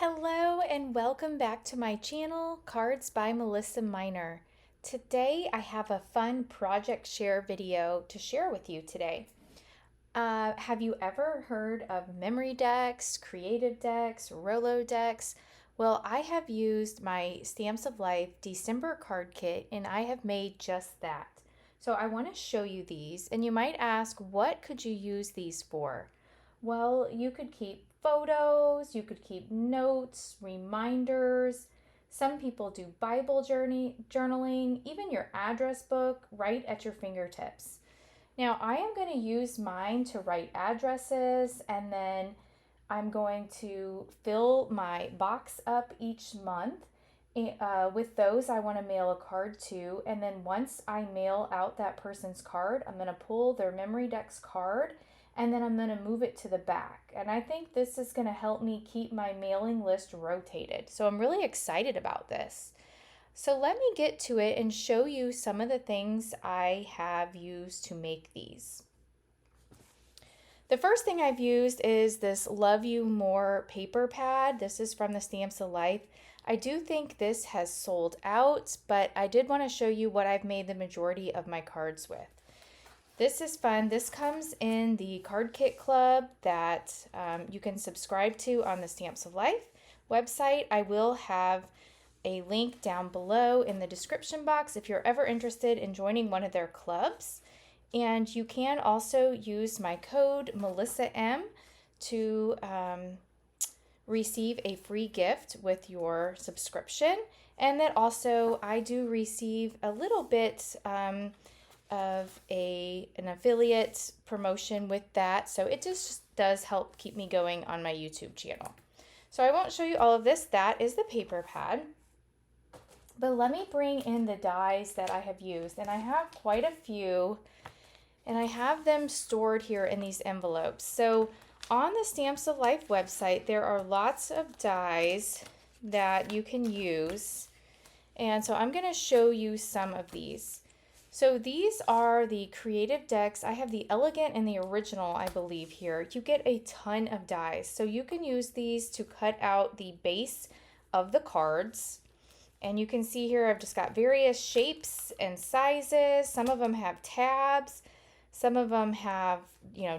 Hello and welcome back to my channel, Cards by Melissa Minor. Today I have a fun project share video to share with you today. Have you ever heard of memorydex, Creative Dex, rolodex? Well, I have used my Stamps of Life December card kit and I have made just that. So I want to show you these, and you might ask, what could you use these for? Well, you could keep photos, you could keep notes, reminders. Some people do Bible journaling, even your address book right at your fingertips. Now, I am going to use mine to write addresses, and then I'm going to fill my box up each month. With those, I want to mail a card to, and then once I mail out that person's card, I'm going to pull their memorydex card, and then I'm going to move it to the back. And I think this is going to help me keep my mailing list rotated. So I'm really excited about this. So let me get to it and show you some of the things I have used to make these. The first thing I've used is this Love You More paper pad. This is from the Stamps of Life. I do think this has sold out, but I did want to show you what I've made the majority of my cards with. This is fun. This comes in the card kit club that you can subscribe to on the Stamps of Life website. I will have a link down below in the description box if you're ever interested in joining one of their clubs. And you can also use my code MelissaM to receive a free gift with your subscription. And that also I do receive a little bit of an affiliate promotion with that. So it just does help keep me going on my YouTube channel. So I won't show you all of this. That is the paper pad. But let me bring in the dies that I have used. And I have quite a few. And I have them stored here in these envelopes. So on the Stamps of Life website, there are lots of dies that you can use. And so I'm going to show you some of these. So these are the Creative Dex. I have the Elegant and the Original, I believe, here. You get a ton of dies. So you can use these to cut out the base of the cards. And you can see here I've just got various shapes and sizes. Some of them have tabs. Some of them have,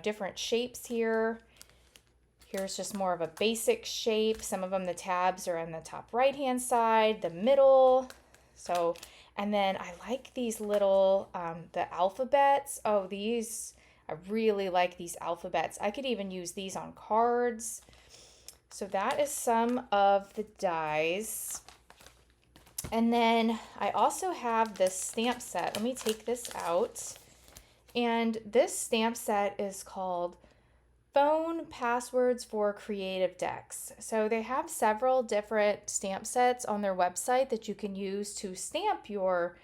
different shapes here. Here's just more of a basic shape. Some of them, the tabs are on the top right-hand side, the middle. So, and then I like these little, the alphabets. Oh, I really like these alphabets. I could even use these on cards. So that is some of the dies. And then I also have this stamp set. Let me take this out. And this stamp set is called Phone Passwords for Creative Dex. So they have several different stamp sets on their website that you can use to stamp your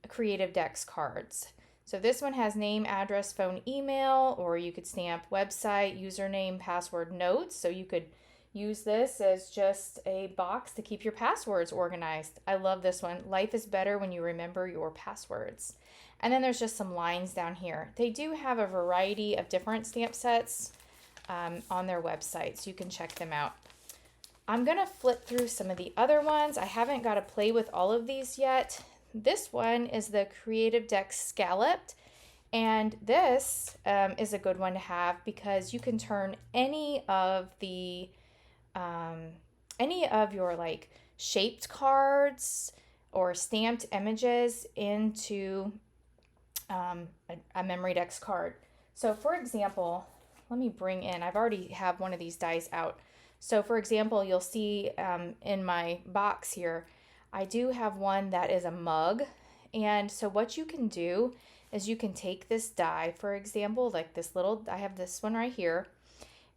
Creative Dex cards. So this one has name, address, phone, email, or you could stamp website, username, password, notes. So you could use this as just a box to keep your passwords organized. I love this one. Life is better when you remember your passwords. And then there's just some lines down here. They do have a variety of different stamp sets on their website, so you can check them out. I'm gonna flip through some of the other ones. I haven't got to play with all of these yet. This one is the Creative Dex Scalloped, and this is a good one to have because you can turn any of your like shaped cards or stamped images into a memorydex card. So for example, let me bring in, I've already have one of these dies out. So for example, you'll see in my box here, I do have one that is a mug. And so what you can do is you can take this die, for example, like this little, I have this one right here.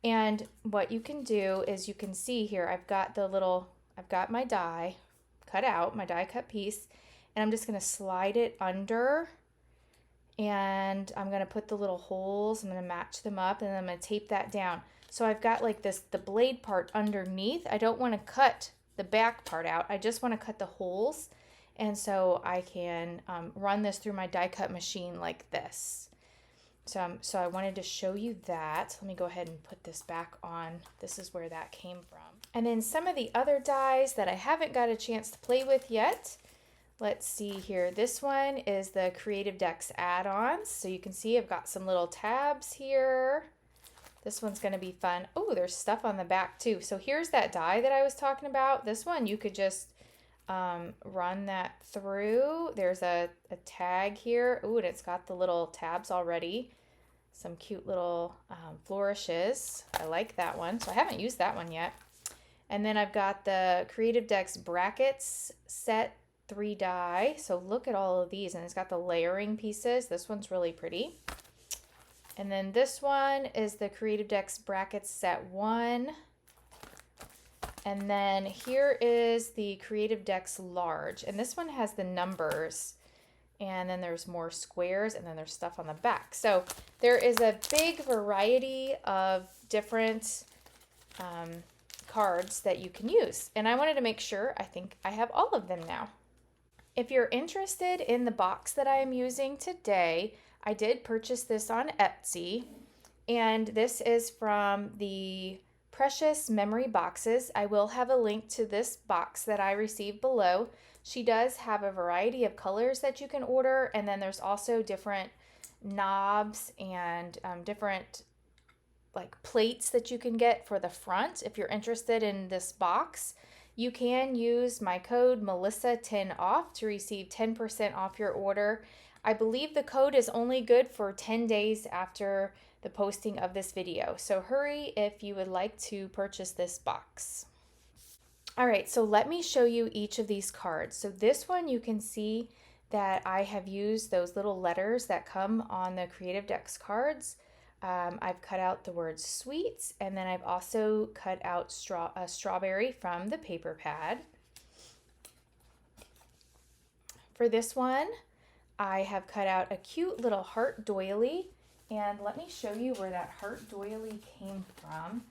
And what you can do is you can see here, I've got my die cut out, my die cut piece, and I'm just gonna slide it under, and I'm gonna put the little holes, I'm gonna match them up, and then I'm gonna tape that down. So I've got like this, the blade part underneath. I don't wanna cut the back part out. I just wanna cut the holes. And so I can run this through my die cut machine like this. So I wanted to show you that. Let me go ahead and put this back on. This is where that came from. And then some of the other dies that I haven't got a chance to play with yet. Let's see here. This one is the Creative Dex add-ons. So you can see I've got some little tabs here. This one's going to be fun. Oh, there's stuff on the back too. So here's that die that I was talking about. This one you could just run that through. There's a tag here. Oh, and it's got the little tabs already. Some cute little flourishes. I like that one. So I haven't used that one yet. And then I've got the Creative Dex brackets set 3 die. So look at all of these, and it's got the layering pieces. This one's really pretty. And then this one is the Creative Dex brackets set 1. And then here is the Creative Dex large, and this one has the numbers, and then there's more squares, and then there's stuff on the back. So there is a big variety of different cards that you can use, and I wanted to make sure I think I have all of them now. If you're interested in the box that I am using today, I did purchase this on Etsy, and this is from the Precious Memory boxes. I will have a link to this box that I received below. She does have a variety of colors that you can order, and then there's also different knobs and different like plates that you can get for the front. If you're interested in this box, you can use my code Melissa10off to receive 10% off your order. I believe the code is only good for 10 days after the posting of this video. So hurry if you would like to purchase this box. All right, so let me show you each of these cards. So this one, you can see that I have used those little letters that come on the Creative Dex cards. I've cut out the word sweets, and then I've also cut out a strawberry from the paper pad. For this one, I have cut out a cute little heart doily, and let me show you where that heart doily came from.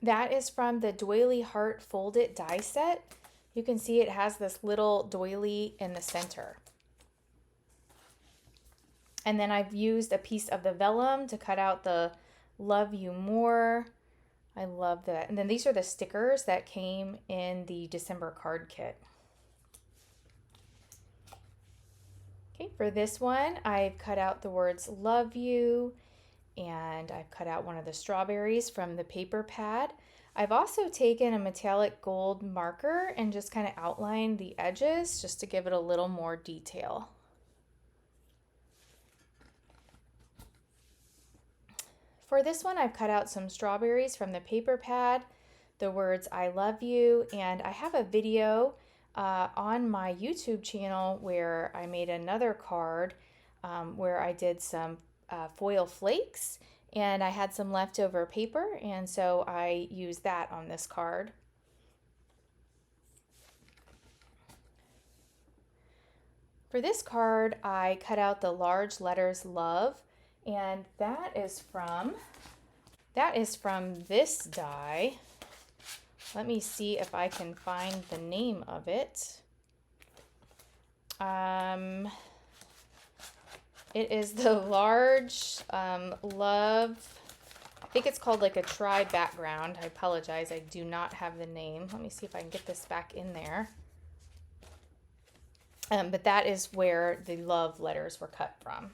That is from the Doily Heart Fold It die set. You can see it has this little doily in the center. And then I've used a piece of the vellum to cut out the Love You More. I love that. And then these are the stickers that came in the December card kit. Okay, for this one, I've cut out the words love you, and I've cut out one of the strawberries from the paper pad. I've also taken a metallic gold marker and just kind of outlined the edges just to give it a little more detail. For this one, I've cut out some strawberries from the paper pad, the words I love you, and I have a video on my YouTube channel where I made another card where I did some foil flakes, and I had some leftover paper, and so I used that on this card. For this card, I cut out the large letters love, and that is from this die. Let me see if I can find the name of it. It is the large love. I think it's called like a tri background. I apologize, I do not have the name. Let me see if I can get this back in there. But that is where the love letters were cut from.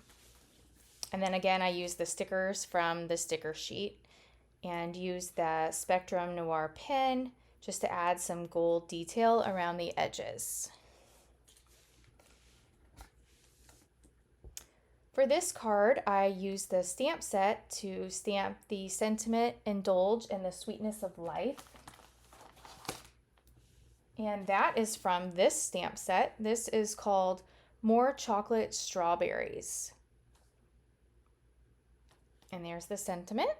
And then again, I used the stickers from the sticker sheet and used the Spectrum Noir pen just to add some gold detail around the edges. For this card, I used the stamp set to stamp the sentiment, indulge in the sweetness of life. And that is from this stamp set. This is called More Chocolate Strawberries. And there's the sentiment.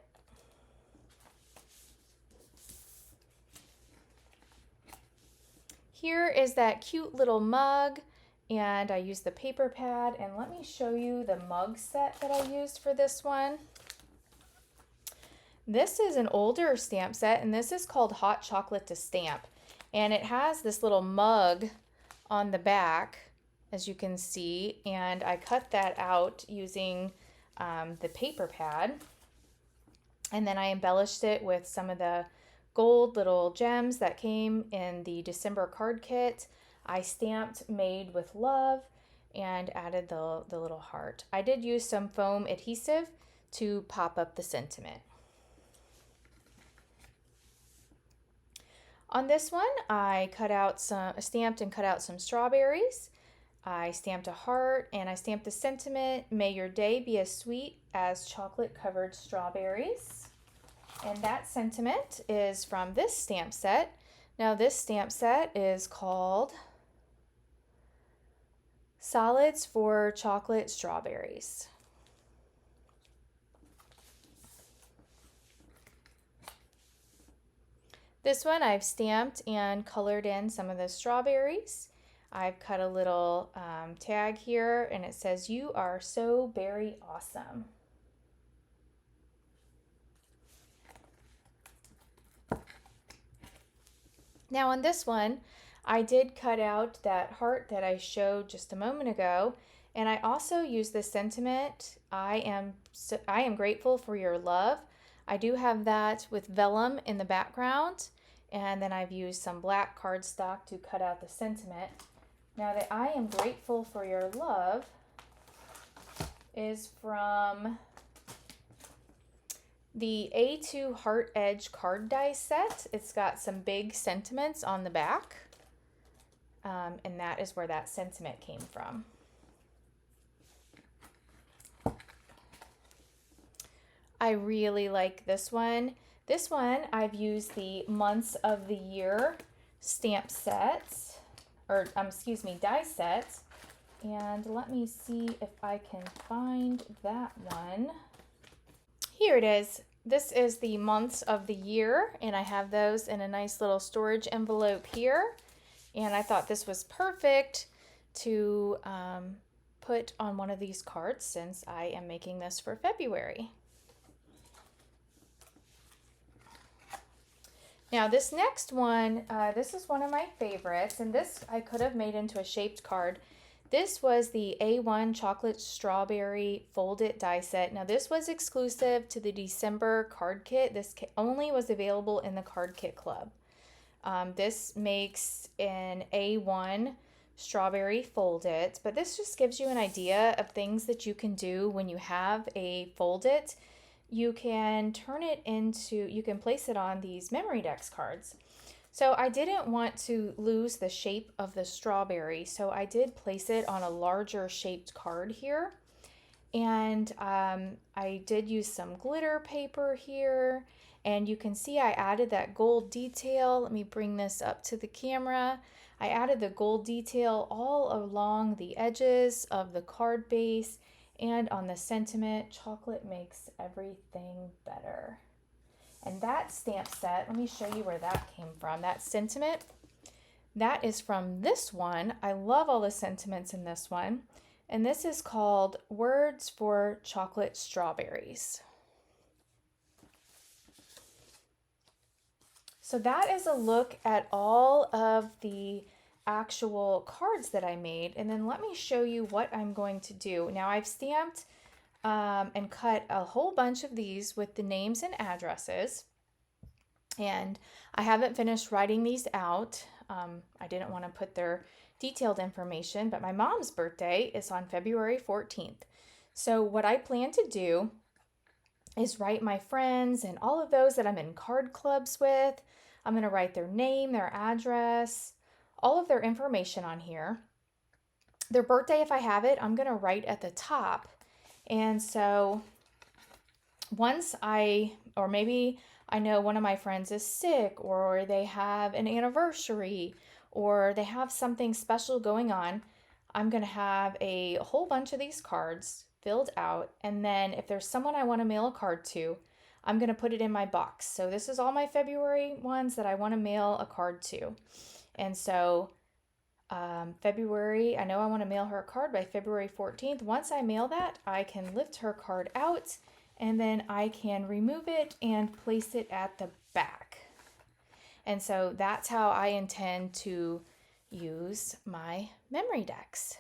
Here is that cute little mug, and I used the paper pad, and let me show you the mug set that I used for this one. This is an older stamp set, and this is called Hot Chocolate to Stamp, and it has this little mug on the back, as you can see, and I cut that out using the paper pad, and then I embellished it with some of the gold little gems that came in the December card kit. I stamped "Made with Love" and added the little heart. I did use some foam adhesive to pop up the sentiment. On this one, I stamped and cut out some strawberries. I stamped a heart and I stamped the sentiment, "May your day be as sweet as chocolate-covered strawberries." And that sentiment is from this stamp set. Now this stamp set is called "Solids for Chocolate Strawberries." This one I've stamped and colored in some of the strawberries. I've cut a little tag here and it says, "You are so berry awesome." Now on this one, I did cut out that heart that I showed just a moment ago, and I also used the sentiment, I am grateful for your love." I do have that with vellum in the background, and then I've used some black cardstock to cut out the sentiment. Now the "I am grateful for your love" is from the A2 Heart Edge card die set. It's got some big sentiments on the back, and that is where that sentiment came from. I really like this one. This one, I've used the months of the year stamp sets, or die sets. And let me see if I can find that one. Here it is. This is the months of the year, and I have those in a nice little storage envelope here. And I thought this was perfect to put on one of these cards since I am making this for February. Now this next one, this is one of my favorites, and this I could have made into a shaped card. This was the A1 Chocolate Strawberry Fold-It die set. Now this was exclusive to the December card kit. This only was available in the card kit club. This makes an A1 Strawberry Fold-It, but this just gives you an idea of things that you can do when you have a Fold-It. You can place it on these memorydex cards. So I didn't want to lose the shape of the strawberry, so I did place it on a larger shaped card here. And I did use some glitter paper here, and you can see I added that gold detail. Let me bring this up to the camera. I added the gold detail all along the edges of the card base and on the sentiment. Chocolate makes everything better. And that stamp set, let me show you where that came from. That sentiment, that is from this one. I love all the sentiments in this one. And this is called "Words for Chocolate Strawberries." So that is a look at all of the actual cards that I made. And then let me show you what I'm going to do. Now I've stamped and cut a whole bunch of these with the names and addresses. And I haven't finished writing these out. I didn't want to put their detailed information, but my mom's birthday is on February 14th. So what I plan to do is write my friends and all of those that I'm in card clubs with. I'm going to write their name, their address, all of their information on here. Their birthday, if I have it, I'm going to write at the top. And so maybe I know one of my friends is sick, or they have an anniversary, or they have something special going on, I'm going to have a whole bunch of these cards filled out. And then if there's someone I want to mail a card to, I'm going to put it in my box. So this is all my February ones that I want to mail a card to. And so February, I know I want to mail her a card by February 14th. Once I mail that, I can lift her card out, and then I can remove it and place it at the back. And so that's how I intend to use my memorydex.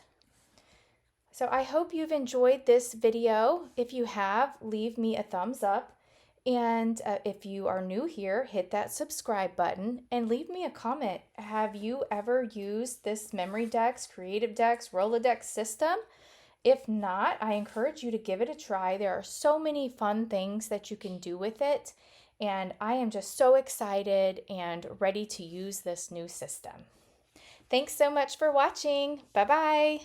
So I hope you've enjoyed this video. If you have, leave me a thumbs up. And if you are new here, hit that subscribe button and leave me a comment. Have you ever used this memorydex, Creative Dex, rolodex system? If not, I encourage you to give it a try. There are so many fun things that you can do with it, and I am just so excited and ready to use this new system. Thanks so much for watching. Bye-bye.